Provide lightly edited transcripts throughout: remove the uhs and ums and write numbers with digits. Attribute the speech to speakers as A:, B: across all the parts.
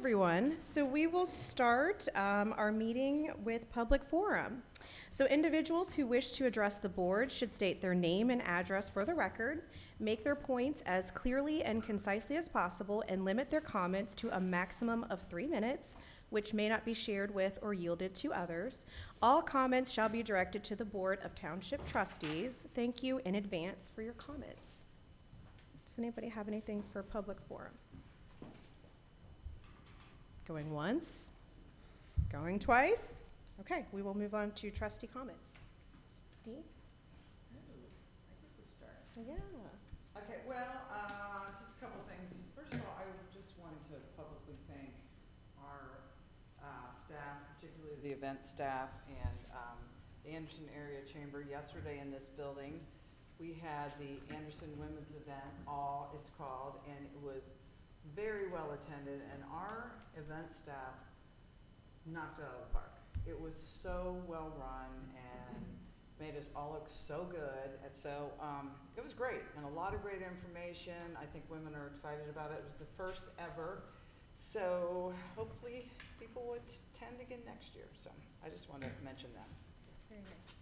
A: everyone. So we will start our meeting with public forum. So individuals who wish to address the board should state their name and address for the record, make their points as clearly and concisely as possible, and limit their comments to a maximum of 3 minutes, which may not be shared with or yielded to others. All comments shall be directed to the Board of Township Trustees. Thank you in advance for your comments. Does anybody have anything for public forum? Going once, going twice. Okay, we will move on to trustee comments. Dee?
B: Oh, I get to start.
A: Yeah.
B: Okay, well, just a couple things. First of all, I just wanted to publicly thank our staff, particularly the event staff and the Anderson Area Chamber. Yesterday in this building, we had the Anderson Women's Event, it's called, and it was very well attended, and our event staff knocked it out of the park. It was so well run and made us all look so good, and so it was great, and a lot of great information. I think women are excited about it. It was the first ever, so hopefully people would attend again next year. So I just wanted to mention that.
A: Very nice.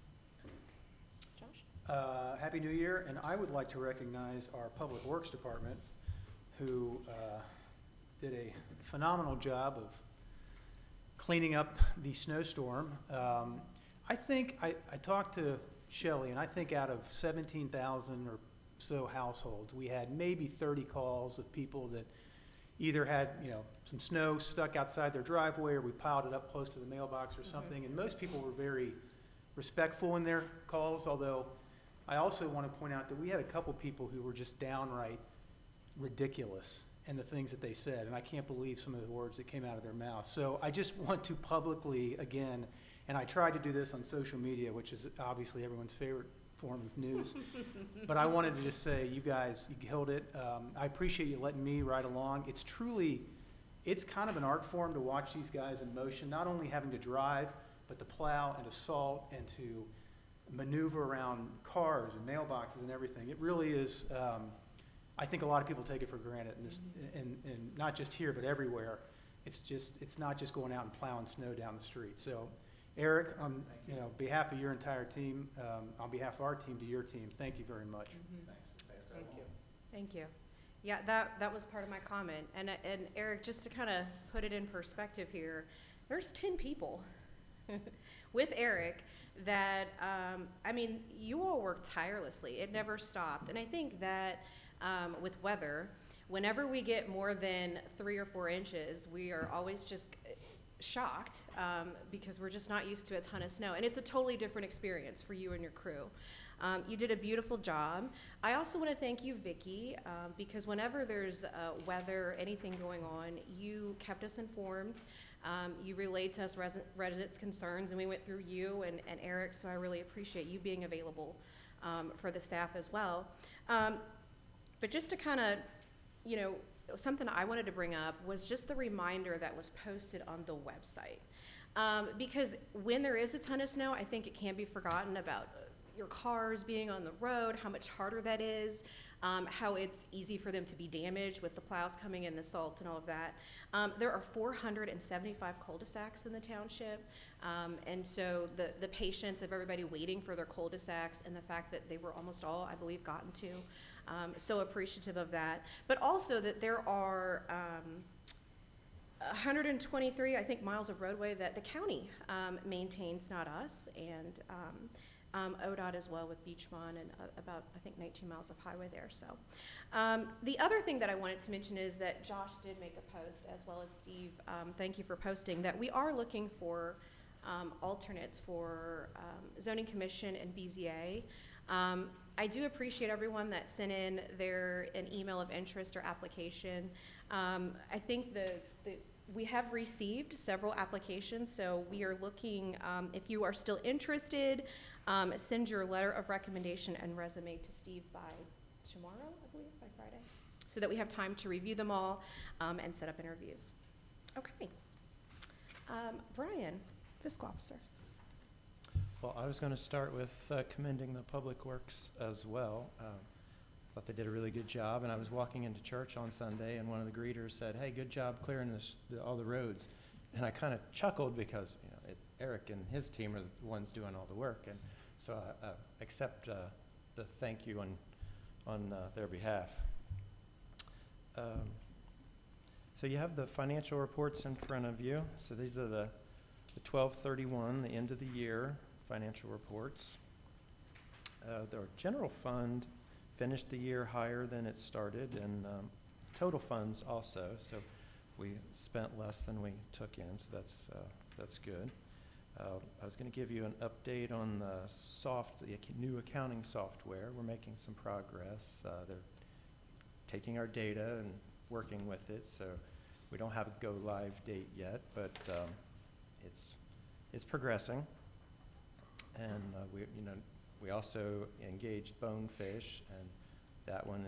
A: Josh?
C: Happy New Year, and I would like to recognize our Public Works Department, who did a phenomenal job of cleaning up the snowstorm. I think, I talked to Shelley, and I think out of 17,000 or so households, we had maybe 30 calls of people that either had, some snow stuck outside their driveway, or we piled it up close to the mailbox or something. And most people were very respectful in their calls, although I also want to point out that we had a couple people who were just downright ridiculous in the things that they said, and I can't believe some of the words that came out of their mouth. So I just want to publicly, again, and I tried to do this on social media, which is obviously everyone's favorite form of news, but I wanted to just say, you guys, you killed it. I appreciate you letting me ride along. It's kind of an art form to watch these guys in motion, not only having to drive, but to plow and to salt and to maneuver around cars and mailboxes and everything. It really is, I think a lot of people take it for granted, and not just here, but everywhere. It's not just going out and plowing snow down the street. So, Eric, on behalf of your entire team, on behalf of our team to your team, thank you very much.
A: Mm-hmm.
B: Thanks. Thank you.
A: Thank you. Yeah, that was part of my comment. And Eric, just to kind of put it in perspective here, there's 10 people with Eric that, you all work tirelessly. It never stopped. And I think that with weather, whenever we get more than 3 or 4 inches, we are always just shocked because we're just not used to a ton of snow. And it's a totally different experience for you and your crew. You did a beautiful job. I also want to thank you, Vicki, because whenever there's weather, anything going on, you kept us informed. You relayed to us residents' concerns, and we went through you and Eric, so I really appreciate you being available for the staff as well. But just to kind of, something I wanted to bring up was just the reminder that was posted on the website. Because when there is a ton of snow, I think it can be forgotten about your cars being on the road, how much harder that is, how it's easy for them to be damaged with the plows coming in, the salt and all of that. There are 475 cul-de-sacs in the township, and so the patience of everybody waiting for their cul-de-sacs and the fact that they were almost all, I believe, gotten to, so appreciative of that. But also that there are 123, I think, miles of roadway that the county maintains, not us, and ODOT as well with Beachmont, and about, I think, 19 miles of highway there. So the other thing that I wanted to mention is that Josh did make a post, as well as Steve, thank you for posting, that we are looking for alternates for Zoning Commission and BZA. I do appreciate everyone that sent in an email of interest or application. I think we have received several applications, so we are looking, if you are still interested, send your letter of recommendation and resume to Steve by tomorrow, I believe, by Friday, so that we have time to review them all and set up interviews. Okay. Brian, fiscal officer.
D: Well, I was going to start with commending the Public Works as well. thought they did a really good job. And I was walking into church on Sunday, and one of the greeters said, "Hey, good job clearing all the roads." And I kind of chuckled because Eric and his team are the ones doing all the work, and so I accept the thank you on their behalf. So you have the financial reports in front of you. So these are the 12/31, the end of the year financial reports. The general fund finished the year higher than it started, and total funds also. So we spent less than we took in, so that's good. I was going to give you an update on the new accounting software. We're making some progress. They're taking our data and working with it, so we don't have a go live date yet, but it's progressing. And we also engaged Bonefish, and that one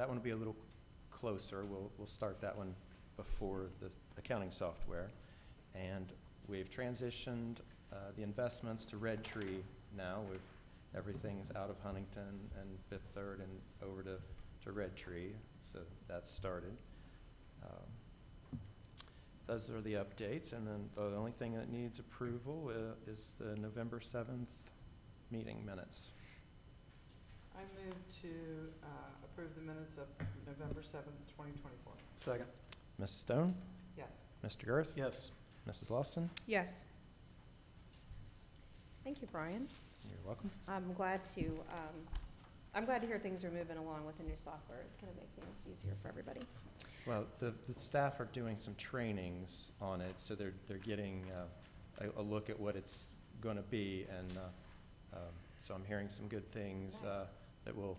D: will be a little closer. We'll start that one before the accounting software, and we've transitioned the investments to Red Tree now. Everything's out of Huntington and Fifth Third and over to Red Tree, so that's started. Those are the updates, and then the only thing that needs approval is the November 7th meeting minutes.
B: I move to approve the minutes of November 7th, 2024.
C: Second.
D: Mrs. Stone?
B: Yes.
D: Mr. Girth?
C: Yes.
D: Mrs. Lawston?
A: Yes. Thank you, Brian.
D: You're welcome.
A: I'm glad to hear things are moving along with the new software. It's going to make things easier for everybody.
D: Well, the staff are doing some trainings on it, so they're getting a look at what it's going to be, and so I'm hearing some good things.
A: Nice.
D: It'll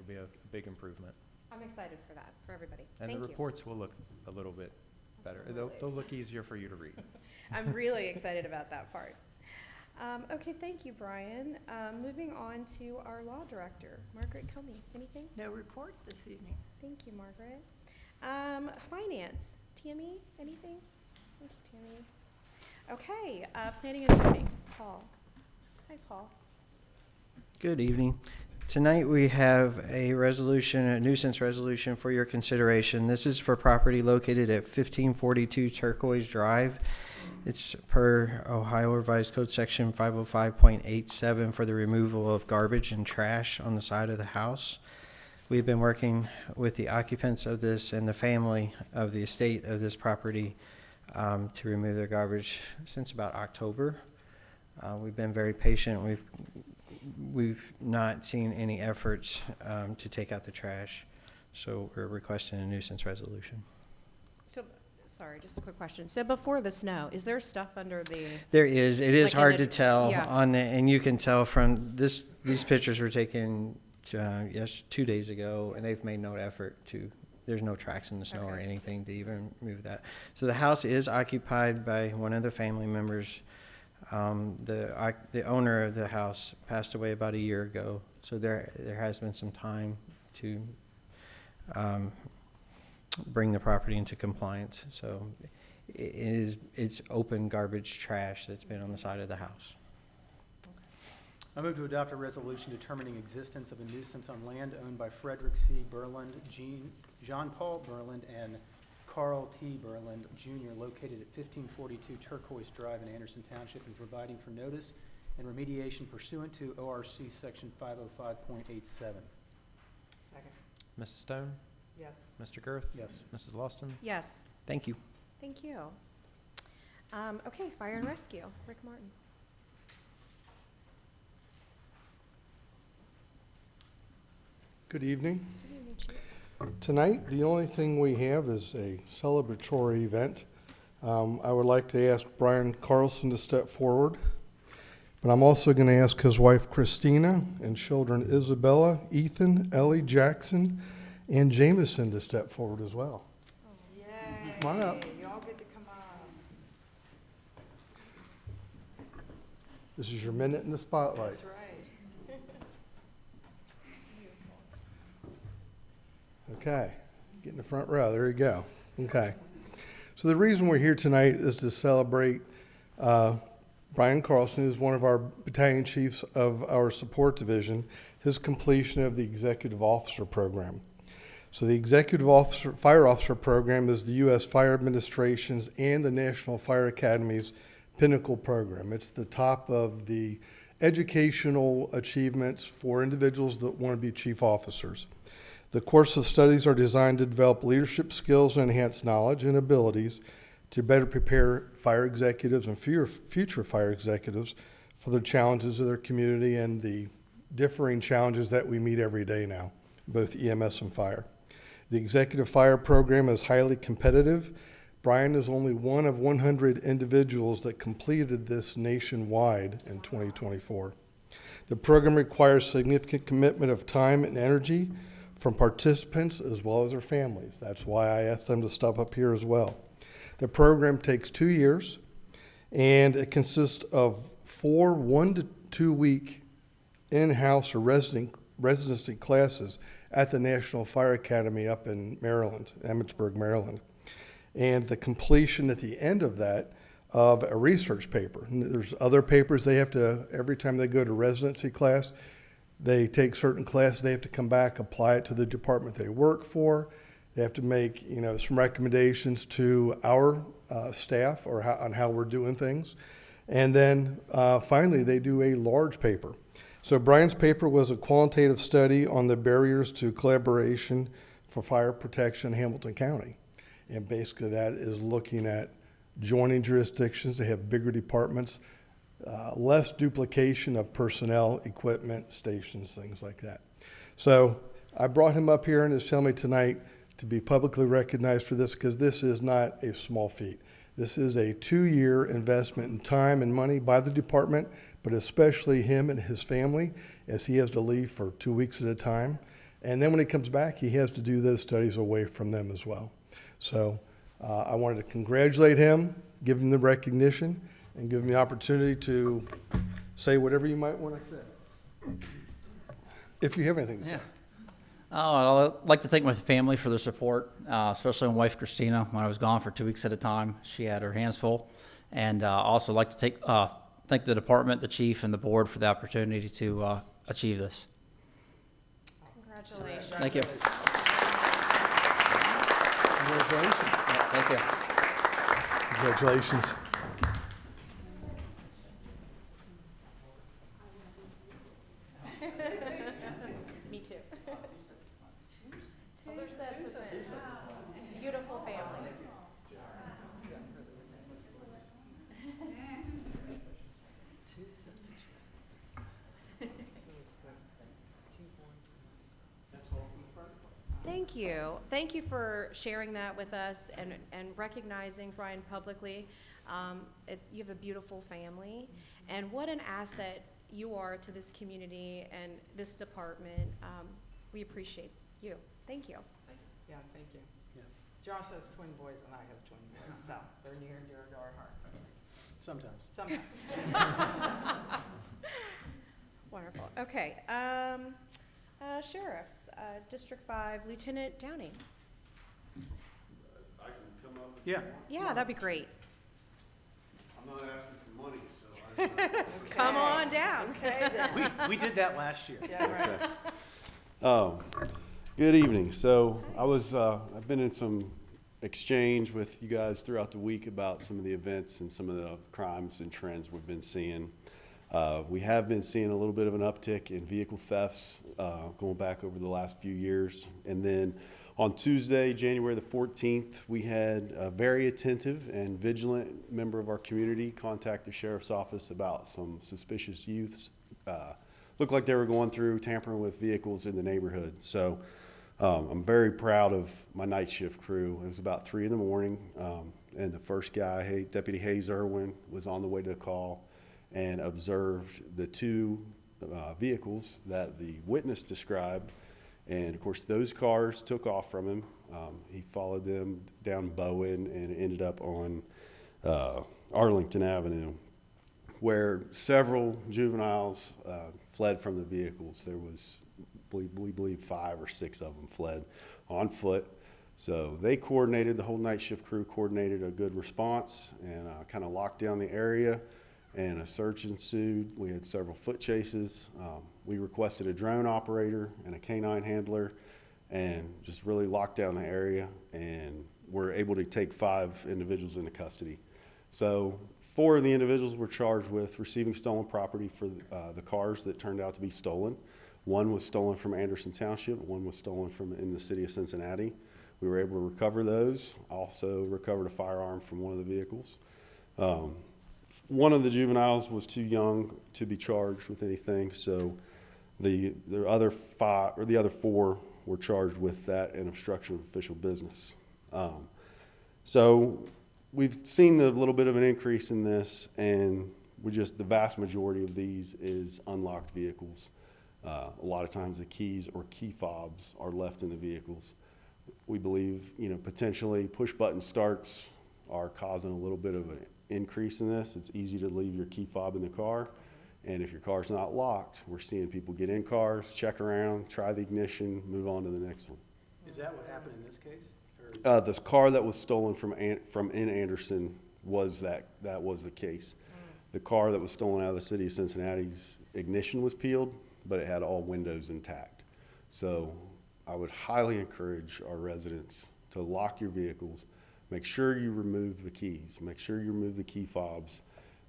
D: be a big improvement.
A: I'm excited for that, for everybody.
D: And
A: Thank
D: the
A: you.
D: reports will look a little bit
A: That's
D: better.
A: really
D: They'll look easier for you to read.
A: I'm really excited about that part. Okay, thank you, Brian. Moving on to our law director, Margaret Comey. Anything?
E: No report this evening.
A: Thank you, Margaret. Finance, Tammy, anything? Thank you, Tammy. Okay, planning and zoning, Paul. Hi, Paul.
F: Good evening. Tonight we have a resolution, a nuisance resolution for your consideration. This is for property located at 1542 Turquoise Drive. It's per Ohio Revised Code Section 505.87 for the removal of garbage and trash on the side of the house. We've been working with the occupants of this and the family of the estate of this property to remove their garbage since about October. We've been very patient. We've not seen any efforts to take out the trash, so we're requesting a nuisance resolution.
A: So, sorry, just a quick question. So before the snow, is there stuff under the?
F: There is. It is
A: Like in
F: hard
A: the-
F: to tell
A: yeah.
F: on the, and you can tell from this. These pictures were taken 2 days ago, and they've made no effort to. There's no tracks in the snow or
A: Okay.
F: anything to even move that. So the house is occupied by one of the family members. The owner of the house passed away about a year ago, so there has been some time to bring the property into compliance. So it's open garbage trash that's been on the side of the house.
C: I move to adopt a resolution determining existence of a nuisance on land owned by Frederick C. Berland, John Paul Berland, and Carl T. Berland Jr. located at 1542 Turquoise Drive in Anderson Township, and providing for notice and remediation pursuant to ORC Section 505.87.
B: Second.
D: Mrs. Stone?
B: Yes.
D: Mr. Girth?
C: Yes.
D: Mrs. Lawston?
A: Yes,
F: Thank you.
A: thank you. Okay, fire and rescue, Rick Martin.
G: Good evening.
A: Good evening, Chief.
G: Tonight, the only thing we have is a celebratory event. I would like to ask Brian Carlson to step forward, but I'm also going to ask his wife Christina and children Isabella, Ethan, Ellie, Jackson, and Jameson to step forward as well.
B: Yay.
G: Come on up.
B: Y'all get to come on.
G: This is your minute in the spotlight.
B: That's right.
G: Okay, get in the front row. There you go. Okay. So the reason we're here tonight is to celebrate Brian Carlson, who's one of our battalion chiefs of our support division. his completion of the Executive Officer Program. So the Executive Officer, Fire Officer Program is the U.S. Fire Administration's and the National Fire Academy's pinnacle program. It's the top of the educational achievements for individuals that want to be chief officers. The course of studies are designed to develop leadership skills and enhance knowledge and abilities to better prepare fire executives and future fire executives for the challenges of their community and the differing challenges that we meet every day now, both EMS and fire. The Executive Fire Program is highly competitive. Brian is only one of 100 individuals that completed this nationwide in 2024. The program requires significant commitment of time and energy from participants as well as their families. That's why I asked them to stop up here as well. The program takes 2 years, and it consists of 4 1 to 2 week in-house or residency classes at the National Fire Academy up in Maryland, Emmitsburg, Maryland. And the completion at the end of that of a research paper. And there's other papers they have to, every time they go to residency class, they take certain classes, they have to come back, apply it to the department they work for. They have to make, some recommendations to our staff or on how we're doing things. And then finally, they do a large paper. So Brian's paper was a qualitative study on the barriers to collaboration for fire protection in Hamilton County. And basically that is looking at joining jurisdictions to have bigger departments, less duplication of personnel, equipment, stations, things like that. So I brought him up here and is telling me tonight to be publicly recognized for this because this is not a small feat. This is a 2-year investment in time and money by the department, but especially him and his family, as he has to leave for 2 weeks at a time. And then when he comes back, he has to do those studies away from them as well. So I wanted to congratulate him, give him the recognition, and give him the opportunity to say whatever you might want to say. If you have anything to say.
E: I'd like to thank my family for their support, especially my wife, Christina. When I was gone for 2 weeks at a time, she had her hands full. And also like to thank the department, the chief, and the board for the opportunity to achieve this.
A: Congratulations.
E: Thank you.
G: Congratulations.
E: Thank you.
G: Congratulations.
A: Me too. Two sets of twins. Beautiful family.
B: Two sets of twins. So it's the 2 boys.
G: That's all from the front.
A: Thank you. Thank you for sharing that with us and recognizing Brian publicly. You have a beautiful family, and what an asset you are to this community and this department. We appreciate you. Thank you.
B: Yeah, thank you.
C: Yeah.
B: Josh has twin boys and I have twin boys, so they're near and dear to our hearts.
C: Sometimes.
B: Sometimes.
A: Wonderful. Okay. Sheriffs, District 5, Lieutenant Downing.
H: I can come up with.
C: Yeah.
A: Yeah, that'd be great.
H: I'm not asking for money, so I.
A: Come on down.
B: Okay, then.
C: We did that last year.
B: Yeah, right.
H: Good evening. So I've been in some exchange with you guys throughout the week about some of the events and some of the crimes and trends we've been seeing. We have been seeing a little bit of an uptick in vehicle thefts going back over the last few years. And then on Tuesday, January the 14th, we had a very attentive and vigilant member of our community contact the sheriff's office about some suspicious youths. Looked like they were going through tampering with vehicles in the neighborhood. So I'm very proud of my night shift crew. It was about 3 in the morning, and the first guy, Deputy Hayes Irwin, was on the way to the call and observed the 2 vehicles that the witness described. And of course, those cars took off from him. He followed them down Bowen and ended up on Arlington Avenue, where several juveniles fled from the vehicles. There was, we believe, 5 or 6 of them fled on foot. So they coordinated, the whole night shift crew coordinated a good response and kind of locked down the area. and a search ensued. We had several foot chases. We requested a drone operator and a canine handler and just really locked down the area, and were able to take 5 individuals into custody. So 4 of the individuals were charged with receiving stolen property for the cars that turned out to be stolen. 1 was stolen from Anderson Township, 1 was stolen from in the city of Cincinnati. We were able to recover those. Also recovered a firearm from one of the vehicles. One of the juveniles was too young to be charged with anything, so the other 5 or the other 4 were charged with that and obstruction of official business. So we've seen a little bit of an increase in this, and the vast majority of these is unlocked vehicles. A lot of times the keys or key fobs are left in the vehicles. We believe, potentially push button starts are causing a little bit of an increase in this. It's easy to leave your key fob in the car, and if your car's not locked, we're seeing people get in cars, check around, try the ignition, move on to the next one.
C: Is that what happened in this case?
H: This car that was stolen from in Anderson was that was the case. The car that was stolen out of the city of Cincinnati's ignition was peeled, but it had all windows intact. So I would highly encourage our residents to lock your vehicles. Make sure you remove the keys. Make sure you remove the key fobs,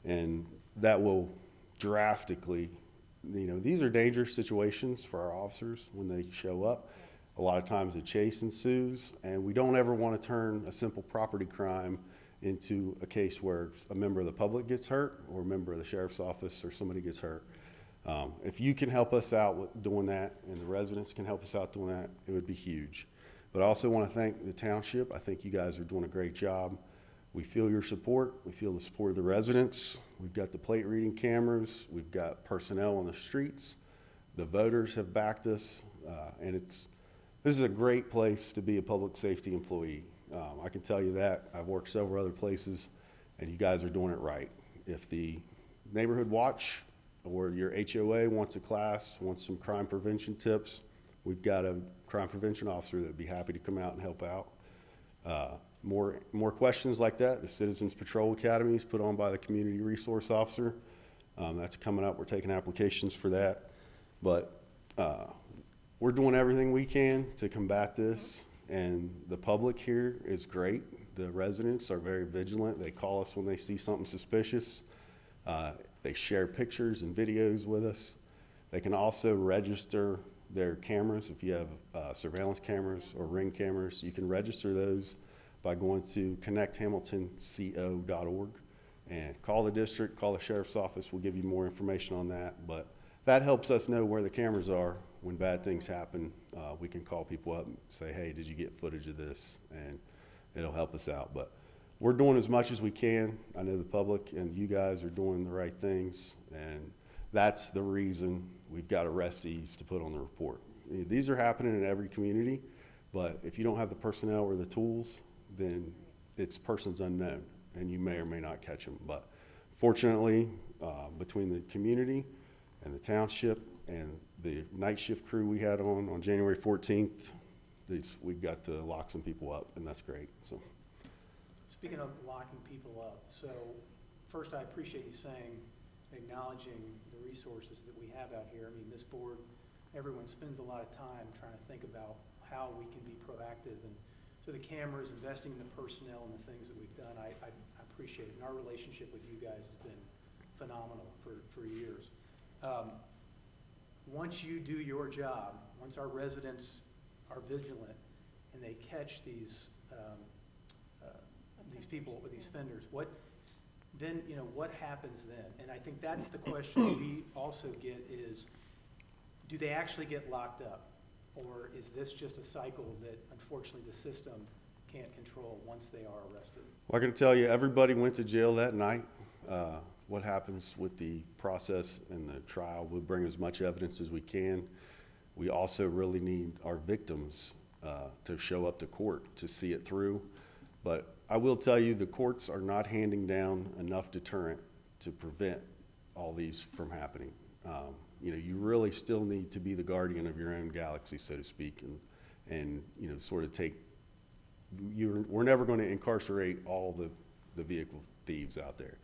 H: and that will drastically, these are dangerous situations for our officers when they show up. A lot of times a chase ensues, and we don't ever want to turn a simple property crime into a case where a member of the public gets hurt or a member of the sheriff's office or somebody gets hurt. If you can help us out with doing that, and the residents can help us out doing that, it would be huge. But I also want to thank the township. I think you guys are doing a great job. We feel your support. We feel the support of the residents. We've got the plate reading cameras. We've got personnel on the streets. The voters have backed us, and this is a great place to be a public safety employee. I can tell you that. I've worked several other places, and you guys are doing it right. If the neighborhood watch or your HOA wants a class, wants some crime prevention tips, we've got a crime prevention officer that would be happy to come out and help out. More questions like that, the Citizens Patrol Academy is put on by the Community Resource Officer. That's coming up. We're taking applications for that. But we're doing everything we can to combat this, and the public here is great. The residents are very vigilant. They call us when they see something suspicious. They share pictures and videos with us. They can also register their cameras. If you have surveillance cameras or Ring cameras, you can register those by going to connecthamiltonco.org and call the district, call the sheriff's office. We'll give you more information on that. But that helps us know where the cameras are. When bad things happen, we can call people up and say, hey, did you get footage of this? And it'll help us out. But we're doing as much as we can. I know the public and you guys are doing the right things, and that's the reason we've got arrestees to put on the report. These are happening in every community, but if you don't have the personnel or the tools, then it's persons unknown, and you may or may not catch them. But fortunately, between the community and the township and the night shift crew we had on January 14th, we got to lock some people up, and that's great. So,
C: speaking of locking people up, so first I appreciate you acknowledging the resources that we have out here. I mean, this board, everyone spends a lot of time trying to think about how we can be proactive, and so the cameras, investing in the personnel and the things that we've done, I appreciate it. And our relationship with you guys has been phenomenal for years. Once you do your job, once our residents are vigilant and they catch these people or these offenders, what happens then? And I think that's the question we also get is, do they actually get locked up? Or is this just a cycle that unfortunately the system can't control once they are arrested?
H: Well, I can tell you, everybody went to jail that night. What happens with the process and the trial, we'll bring as much evidence as we can. We also really need our victims to show up to court to see it through. But I will tell you, the courts are not handing down enough deterrent to prevent all these from happening. You really still need to be the guardian of your own galaxy, so to speak, and sort of we're never going to incarcerate all the vehicle thieves out there.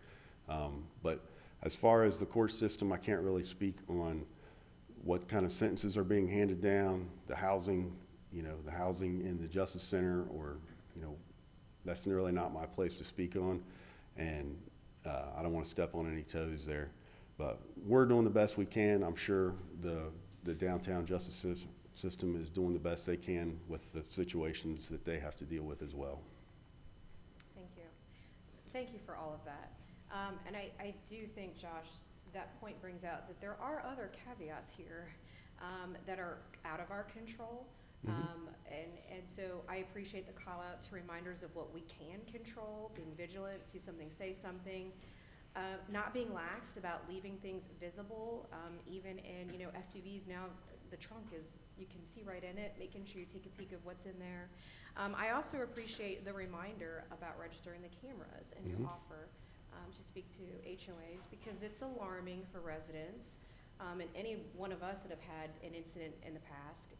H: But As far as the court system, I can't really speak on what kind of sentences are being handed down, the housing, the housing in the Justice Center, or, that's really not my place to speak on. And I don't want to step on any toes there. But we're doing the best we can. I'm sure the downtown justice system is doing the best they can with the situations that they have to deal with as well.
A: Thank you. Thank you for all of that. And I do think, Josh, that point brings out that there are other caveats here that are out of our control. And so I appreciate the call out to reminders of what we can control, being vigilant, see something, say something, not being lax about leaving things visible, even in, SUVs now, the trunk is, you can see right in it, making sure you take a peek of what's in there. I also appreciate the reminder about registering the cameras and your offer to speak to HOAs, because it's alarming for residents. And any one of us that have had an incident in the past,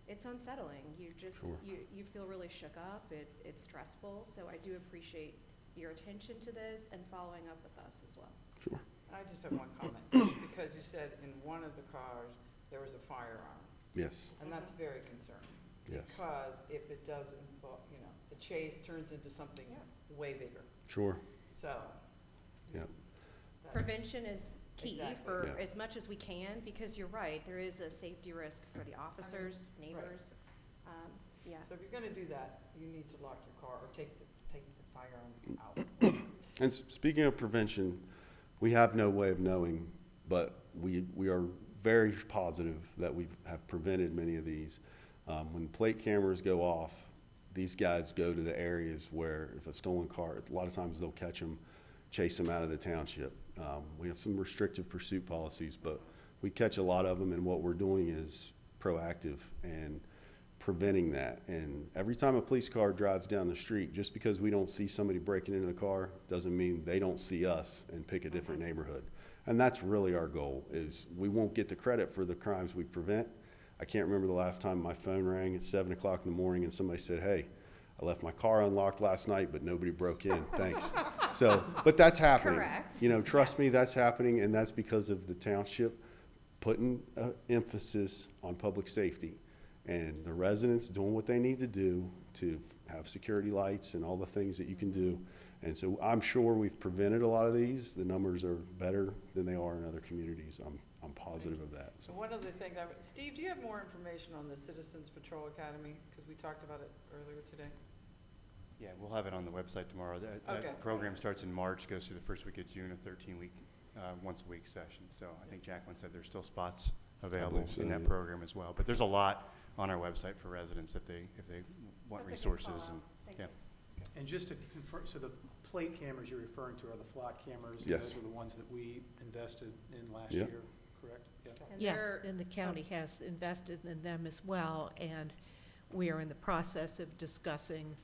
A: it's unsettling. You just,
H: Sure.
A: you feel really shook up. It's stressful. So I do appreciate your attention to this and following up with us as well.
H: Sure.
B: I just have one comment, because you said in one of the cars, there was a firearm,
H: Yes.
B: and that's very concerning.
H: Yes.
B: Because if it does involve, the chase turns into something way bigger,
H: Sure.
B: so.
H: Yeah.
B: that's-
A: Prevention is key
B: Exactly.
A: for
H: Yeah.
A: as much as we can, because you're right, there is a safety risk for the officers, neighbors. Yeah.
B: So if you're gonna do that, you need to lock your car or take the firearm out.
H: And speaking of prevention, we have no way of knowing, but we are very positive that we have prevented many of these. When plate cameras go off, these guys go to the areas where if a stolen car, a lot of times they'll catch them, chase them out of the township. We have some restrictive pursuit policies, but we catch a lot of them, and what we're doing is proactive and preventing that. And every time a police car drives down the street, just because we don't see somebody breaking into the car doesn't mean they don't see us and pick a different neighborhood. And that's really our goal, is we won't get the credit for the crimes we prevent. I can't remember the last time my phone rang at 7 o'clock in the morning and somebody said, "Hey, I left my car unlocked last night, but nobody broke in, thanks." So, but that's happening.
A: Correct.
H: Trust me,
A: Yes.
H: that's happening, and that's because of the township putting emphasis on public safety. And the residents doing what they need to do to have security lights and all the things that you can do. And so I'm sure we've prevented a lot of these. The numbers are better than they are in other communities. I'm positive of that.
B: So
H: So
B: one other thing, Steve, do you have more information on the Citizens Patrol Academy? Because we talked about it earlier today.
I: Yeah, we'll have it on the website tomorrow.
B: Okay.
I: That program starts in March, goes through the first week of June, a 13-week, once-a-week session. So I think Jacqueline said there's still spots available
H: believe so,
I: in that
H: yeah.
I: program as well. But there's a lot on our website for residents if they want
A: That's a good
I: resources.
A: call-out.
I: And
A: Thank
I: yeah.
A: you.
C: And just to confirm, so the plate cameras you're referring to are the flock cameras?
H: Yes.
C: Those are the ones that we invested in last
H: Yep.
C: year, correct? Yeah.
A: And
J: Yes,
A: they're-
J: and the county has invested in them as well, and we are in the process of discussing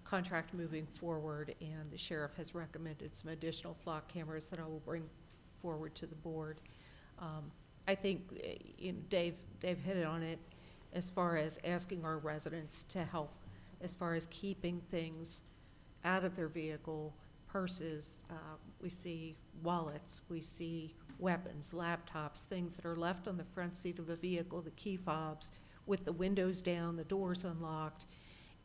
J: contract moving forward, and the sheriff has recommended some additional flock cameras that I will bring forward to the board. I think, Dave hit it on it, as far as asking our residents to help, as far as keeping things out of their vehicle, purses, we see wallets, we see weapons, laptops, things that are left on the front seat of a vehicle, the key fobs, with the windows down, the doors unlocked.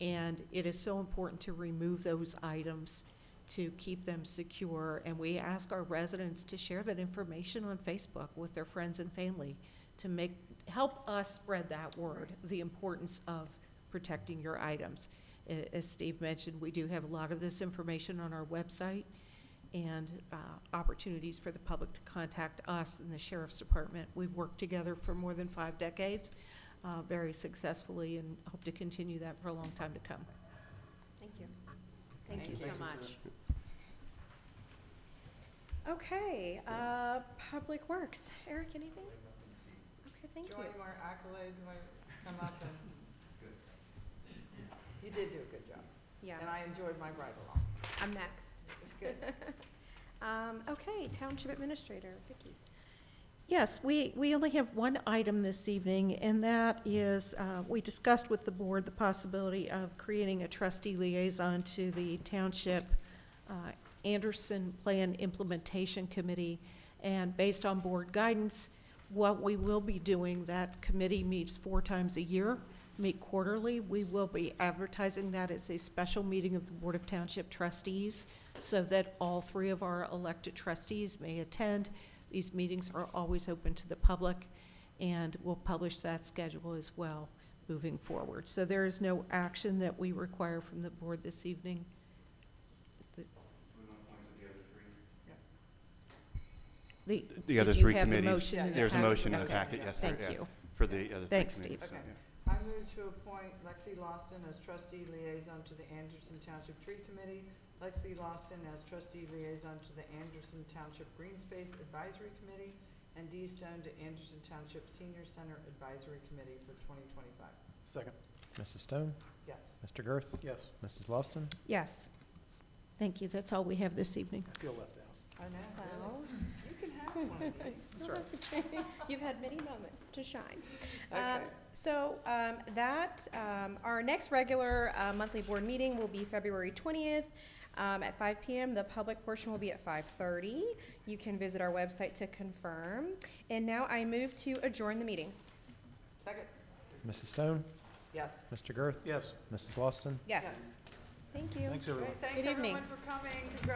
J: And it is so important to remove those items to keep them secure. And we ask our residents to share that information on Facebook with their friends and family to help us spread that word, the importance of protecting your items. As Steve mentioned, we do have a lot of this information on our website, and opportunities for the public to contact us in the Sheriff's Department. We've worked together for more than 5 decades, very successfully, and hope to continue that for a long time to come.
A: Thank you. Thank you
B: Thank
A: so
B: you.
A: much. Okay, Public Works. Eric, anything? Okay, thank
B: Do
A: you.
B: you want any more accolades when I come up? And you did do a good job.
A: Yeah,
B: And I enjoyed my ride along.
A: I'm next.
B: It's good.
A: Okay, Township Administrator, Vicki.
J: Yes, we only have one item this evening, and that is, we discussed with the board the possibility of creating a trustee liaison to the Township Anderson Plan Implementation Committee. And based on board guidance, what we will be doing, that committee meets 4 times a year, meet quarterly. We will be advertising that as a special meeting of the Board of Township Trustees so that all 3 of our elected trustees may attend. These meetings are always open to the public, and we'll publish that schedule as well moving forward. So there is no action that we require from the board this evening.
I: The
J: did
I: other
J: you
I: 3
J: have the
I: committees,
J: motion in the
I: there's a
J: packet?
I: motion in the
J: Okay.
I: packet, yes, sir,
J: Thank
I: yeah,
J: you.
I: for the other 3
J: Thanks,
I: committees.
J: Steve.
I: so,
B: Okay.
I: yeah.
B: I move to appoint Lexi Lawson as trustee liaison to the Anderson Township Tree Committee, Lexi Lawson as trustee liaison to the Anderson Township Green Space Advisory Committee, and Dee Stone to Anderson Township Senior Center Advisory Committee for 2025.
C: Second.
D: Mrs. Stone,
B: Yes.
D: Mr. Girth,
C: Yes.
D: Mrs. Lawson.
A: Yes.
J: Thank you. That's all we have this evening.
C: I feel left out.
B: I know,
A: Well,
B: really. You can have one of these.
C: That's right.
A: you've had many moments to shine.
B: Okay.
A: Our next regular monthly board meeting will be February 20th at 5 p.m. The public portion will be at 5:30. You can visit our website to confirm. And now I move to adjourn the meeting.
B: Second?
D: Mrs. Stone,
B: Yes.
D: Mr. Girth,
C: Yes.
D: Mrs. Lawson.
A: Yes. Thank you.
C: Thanks, everyone.
B: Great, thanks
A: Good evening.
B: everyone for coming. Congratulations.